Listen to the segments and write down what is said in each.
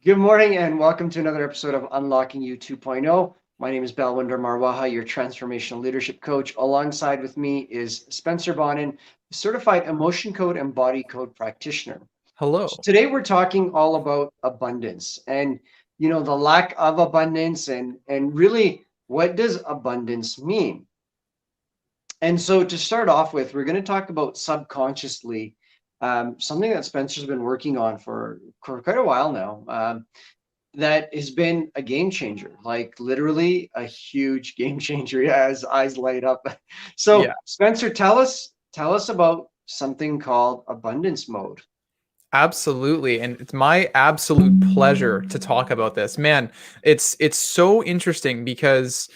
Good morning and welcome to another episode of Unlocking You 2.0. My name is Balwinder Marwaha, your transformational leadership coach. Alongside with me is Spencer Bonin, certified emotion code and body code practitioner. So Hello. today we're talking all about abundance and the lack of abundance and really what does abundance mean? And so to start off with, we're going to talk about subconsciously, something that Spencer's been working on for quite a while now. That has been a game changer, like literally a huge game changer. Yeah, his eyes light up. Yeah, So, Spencer, tell us about something called abundance mode. absolutely. And it's my absolute pleasure to talk about this. Man, it's so interesting because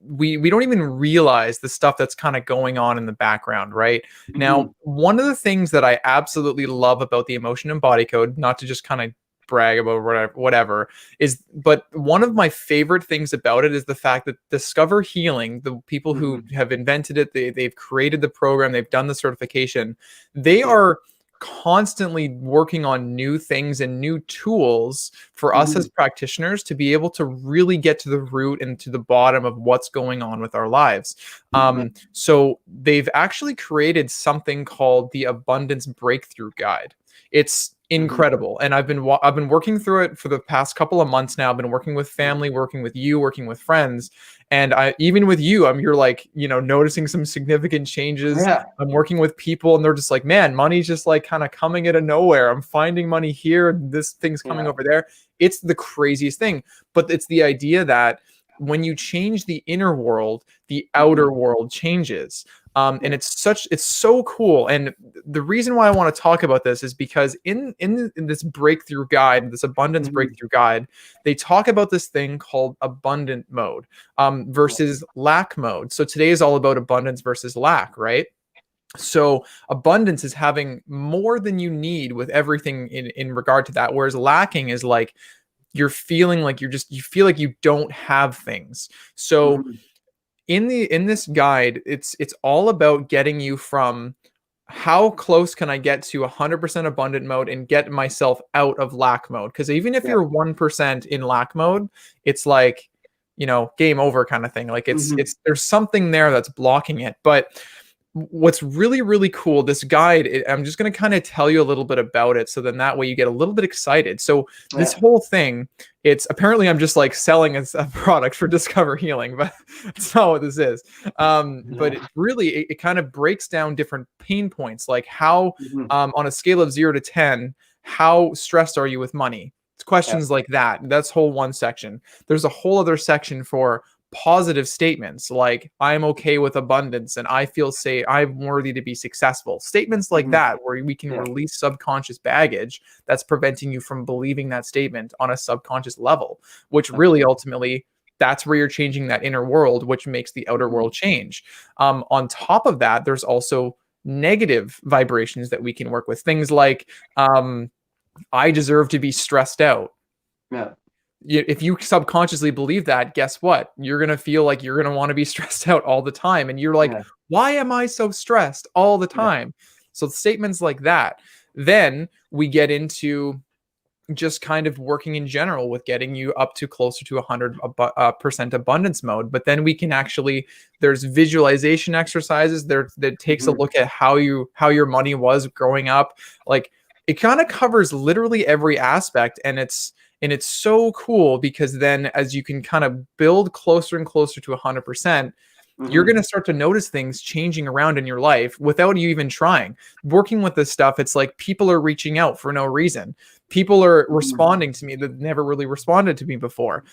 we don't even realize the stuff that's kind of going on in the background, right? Now, Mhm. one of the things that I absolutely love about the emotion and body code, not to just kind of brag about whatever is, but one of my favorite things about it is the fact that Discover Healing, the people who Mhm. have invented it, they've created the program, they've done the certification, they Yeah. are constantly working on new things and new tools for us as Mhm. practitioners to be able to really get to the root and to the bottom of what's going on with our lives. Yeah. So they've actually created something called the Abundance Breakthrough Guide. It's Mhm. incredible, and I've been working through it for the past couple of months now. I've been working with family, working with you, working with friends, and I even with you, you're like, noticing some significant changes. Yeah. I'm working with people and they're just like, man, money's just like kind of coming out of nowhere. I'm finding money here and this thing's coming Yeah. over there. It's the craziest thing. But it's the idea that when you change the inner world, the outer Mhm. world changes. And Yeah. it's so cool. And the reason why I want to talk about this is because in this breakthrough guide, this abundance Mhm. breakthrough guide, they talk about this thing called abundant mode Yeah. versus lack mode. So today is all about abundance versus lack, right? So abundance is having more than you need with everything in regard to that, whereas lacking is like you're feeling like you feel like you don't have things. So Mhm. in this guide, it's all about getting you from how close can I get to 100% abundant mode and get myself out of lack mode? Because even if Yeah. you're 1% in lack mode, it's like, game over kind of thing. Like Mhm. it's there's something there that's blocking it. But what's really, really cool, this guide, I'm just going to kind of tell you a little bit about it. So then that way you get a little bit excited. So this Yeah. whole thing, it's apparently I'm just like selling a product for Discover Healing, but that's not what this is. But Yeah. it kind of breaks down different pain points, like how, Mhm. on a scale of 0 to 10, how stressed are you with money? It's Yeah. questions like that. That's whole one section. There's a whole other section for positive statements like I'm okay with abundance and I feel say I'm worthy to be successful. Statements like Mhm. that where we can Yeah. release subconscious baggage that's preventing you from believing that statement on a subconscious level, which really Okay. ultimately that's where you're changing that inner world, which makes the outer Mhm. world change. On top of that, there's also negative vibrations that we can work with. Things like, I deserve to be stressed out. Yeah. If you subconsciously believe that, guess what? You're going to feel like you're going to want to be stressed out all the time. And you're like, Yeah. why am I so stressed all the Yeah. time? So statements like that. Then we get into just kind of working in general with getting you up to closer to 100% abundance mode. But then we can actually, there's visualization exercises there that takes a Mhm. look at how your money was growing up. Like it kind of covers literally every aspect, and it's so cool because then as you can kind of build closer and closer to 100%, you're going Mhm. to start to notice things changing around in your life without you even trying. Working with this stuff, it's like people are reaching out for no reason. People are Mhm. responding to me that never really responded to me before.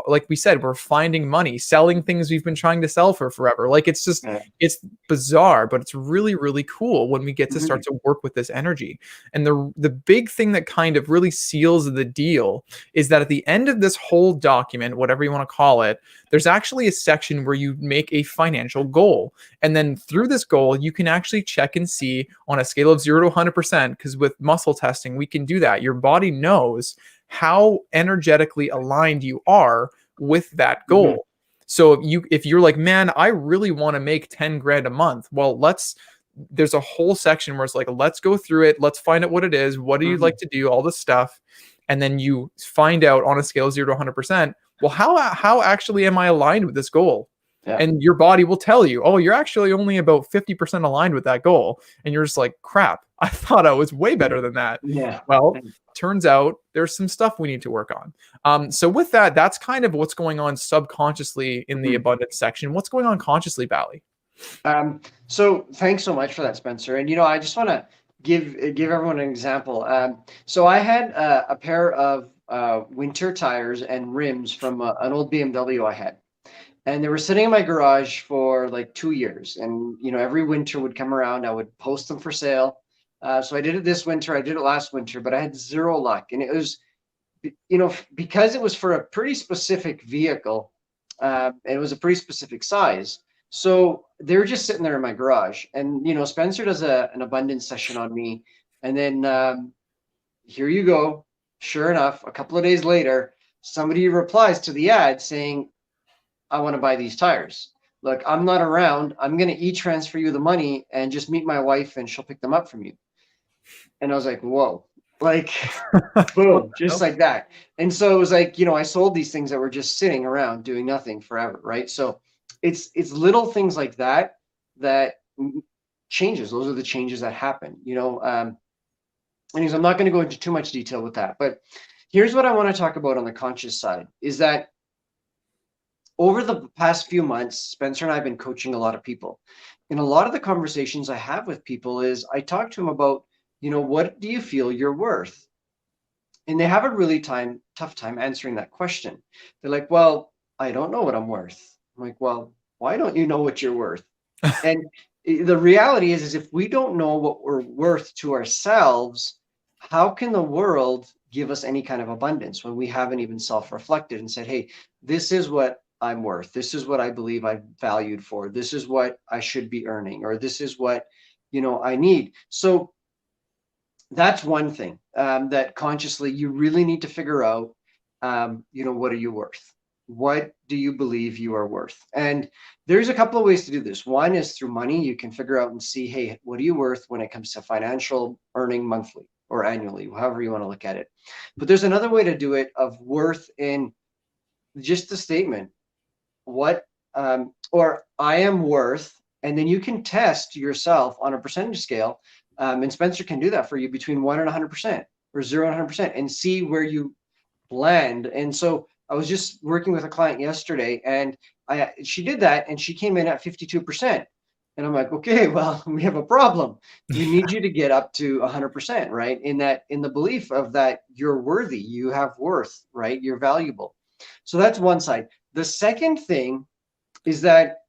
Like we said, we're finding money, selling things we've been trying to sell for forever. Like Yeah. it's bizarre, but it's really, really cool when we get to start Mhm. to work with this energy. And the big thing that kind of really seals the deal is that at the end of this whole document, whatever you want to call it, there's actually a section where you make a financial goal. And then through this goal, you can actually check and see on a scale of 0 to 100%, because with muscle testing, we can do that. Your body knows how energetically aligned you are with that Mhm. goal. So if you're like, man, I really want to make 10 grand a month, well, there's a whole section where it's like, let's go through it. Let's find out what it is. What do you like Mhm. to do? All this stuff. and then you find out on a scale of 0 to 100%, well, how actually am I aligned with this goal? Yeah. And your body will tell you, oh, you're actually only about 50% aligned with that goal. And you're just like, crap, I thought I was way better than that. Yeah. Well, turns out there's some stuff we need to work on. So with that, that's kind of what's going on subconsciously in the abundance section. What's going on consciously, Bally? So thanks so much for that, Spencer. And I just want to give everyone an example. So I had a pair of winter tires and rims from an old BMW I had, and they were sitting in my garage for like 2 years. And every winter would come around, I would post them for sale. So I did it this winter, I did it last winter, but I had zero luck. And it was, because it was for a pretty specific vehicle, it was a pretty specific size. So they're just sitting there in my garage. And Spencer does an abundance session on me, and then here you go. Sure enough, a couple of days later, somebody replies to the ad saying, I want to buy these tires. Look, I'm not around. I'm going to e-transfer you the money and just meet my wife and she'll pick them up from you. And I was like, whoa, like, boom, just like that. And so it was like, I sold these things that were just sitting around doing nothing forever. Right. So it's little things like that changes. Those are the changes that happen, anyways, I'm not going to go into too much detail with that, but here's what I want to talk about on the conscious side is that over the past few months, Spencer and I have been coaching a lot of people. And a lot of the conversations I have with people is I talk to them about, what do you feel you're worth? And they have a really tough time answering that question. They're like, well, I don't know what I'm worth. I'm like, well, why don't you know what you're worth? And the reality is if we don't know what we're worth to ourselves, how can the world give us any kind of abundance when we haven't even self-reflected and said, hey, this is what I'm worth. This is what I believe I'm valued for. This is what I should be earning, or this is what, I need. So that's one thing that consciously you really need to figure out, what are you worth? What do you believe you are worth? And there's a couple of ways to do this. One is through money. You can figure out and see, hey, what are you worth when it comes to financial earning monthly or annually, however you want to look at it. But there's another way to do it of worth in just the statement, or I am worth, and then you can test yourself on a percentage scale. And Spencer can do that for you between 1 and 100% or 0 and 100% and see where you land. And so I was just working with a client yesterday and she did that and she came in at 52%. And I'm like, okay, well, we have a problem. We need you to get up to 100%, right? In the belief of that you're worthy, you have worth, right? You're valuable. So that's one side. The second thing is that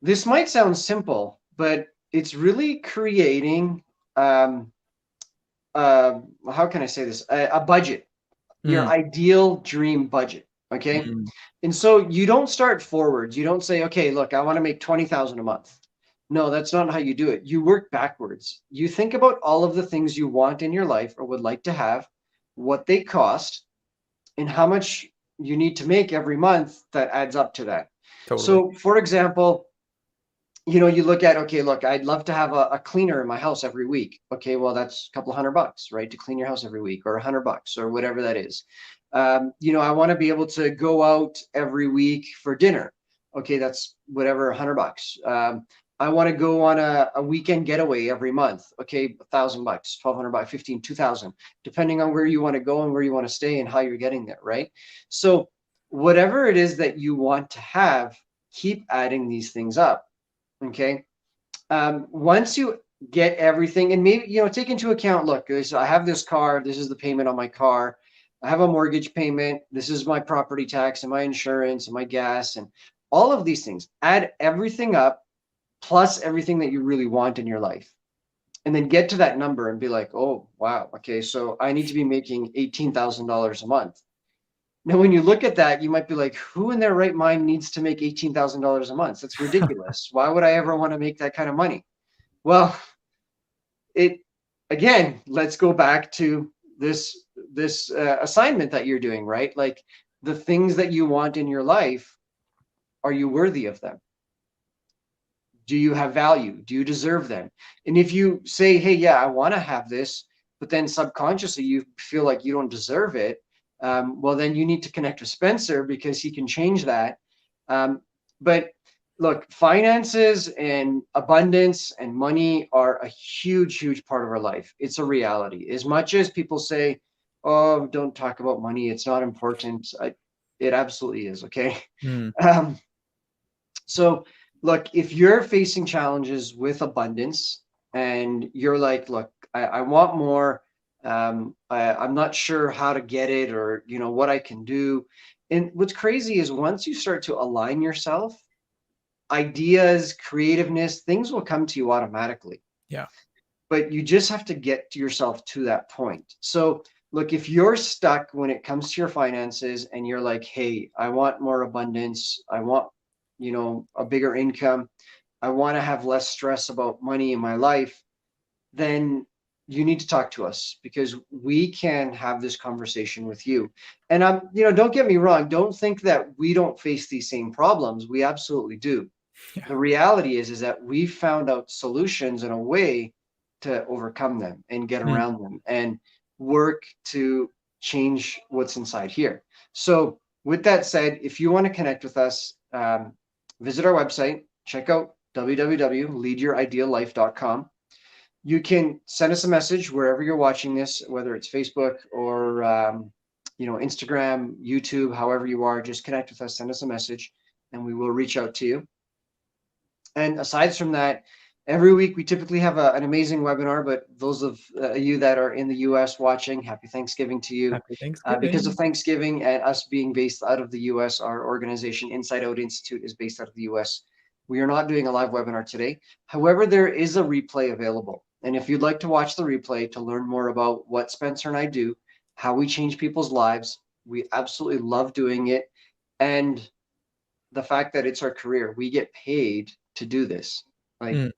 this might sound simple, but it's really creating, how can I say this? A budget, your ideal dream budget. Okay. And so you don't start forwards. You don't say, okay, look, I want to make 20,000 a month. No, that's not how you do it. You work backwards. You think about all of the things you want in your life or would like to have, what they cost, and how much you need to make every month that adds up to that. Totally. So for example, you look at, okay, look, I'd love to have a cleaner in my house every week. Okay, well, that's a couple $100, right? To clean your house every week, or $100 or whatever that is. I want to be able to go out every week for dinner. Okay, that's whatever, $100. I want to go on a weekend getaway every month. Okay, $1,000, $1,200, 15, 2,000, depending on where you want to go and where you want to stay and how you're getting there, right? So whatever it is that you want to have, keep adding these things up. Okay. Once you get everything, and maybe, take into account, look, so I have this car, this is the payment on my car. I have a mortgage payment. This is my property tax and my insurance and my gas and all of these things. Add everything up plus everything that you really want in your life. And then get to that number and be like, oh, wow. Okay. So I need to be making $18,000 a month. Now, when you look at that, you might be like, who in their right mind needs to make $18,000 a month? That's ridiculous. Why would I ever want to make that kind of money? Well, again, let's go back to this assignment that you're doing, right? Like the things that you want in your life, are you worthy of them? Do you have value? Do you deserve them? And if you say, hey, yeah, I want to have this, but then subconsciously you feel like you don't deserve it, well, then you need to connect with Spencer because he can change that. But look, finances and abundance and money are a huge, huge part of our life. It's a reality. As much as people say, oh, don't talk about money, it's not important. It absolutely is. Okay. Mm. Um, so, look, if you're facing challenges with abundance and you're like, look, I want more, I'm not sure how to get it or, what I can do. And what's crazy is once you start to align yourself, ideas, creativeness, things will come to you automatically. Yeah. But you just have to get yourself to that point. So, look, if you're stuck when it comes to your finances and you're like, hey, I want more abundance, I want, a bigger income, I want to have less stress about money in my life, then you need to talk to us because we can have this conversation with you. And don't get me wrong, don't think that we don't face these same problems. We absolutely do. Yeah. The reality is that we found out solutions in a way to overcome them and get Mm. around them and work to change what's inside here. So with that said, if you want to connect with us, visit our website, check out www.leadyourideallife.com. You can send us a message wherever you're watching this, whether it's Facebook or Instagram, YouTube, however you are, just connect with us, send us a message, and we will reach out to you. And aside from that, every week we typically have an amazing webinar, but those of you that are in the US watching, happy Thanksgiving to you. Happy Because of Thanksgiving. Thanksgiving and us being based out of the US, our organization Inside Out Institute is based out of the US. We are not doing a live webinar today. However, there is a replay available. And if you'd like to watch the replay to learn more about what Spencer and I do, how we change people's lives, we absolutely love doing it. And the fact that it's our career, we get paid to do this. Like Mm.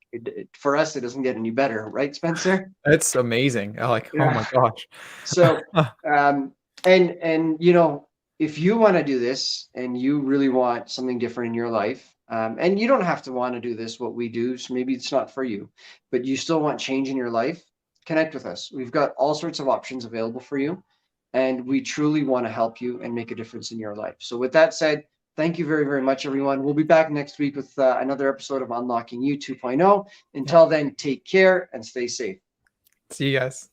for us, it doesn't get any better, right, Spencer? That's amazing. Oh Yeah. my gosh. So, and if you want to do this and you really want something different in your life, and you don't have to want to do this, what we do, so maybe it's not for you, but you still want change in your life, connect with us. We've got all sorts of options available for you, and we truly want to help you and make a difference in your life. So with that said, thank you very, very much, everyone. We'll be back next week with another episode of Unlocking You 2.0. Until then, take care and stay safe. See you guys.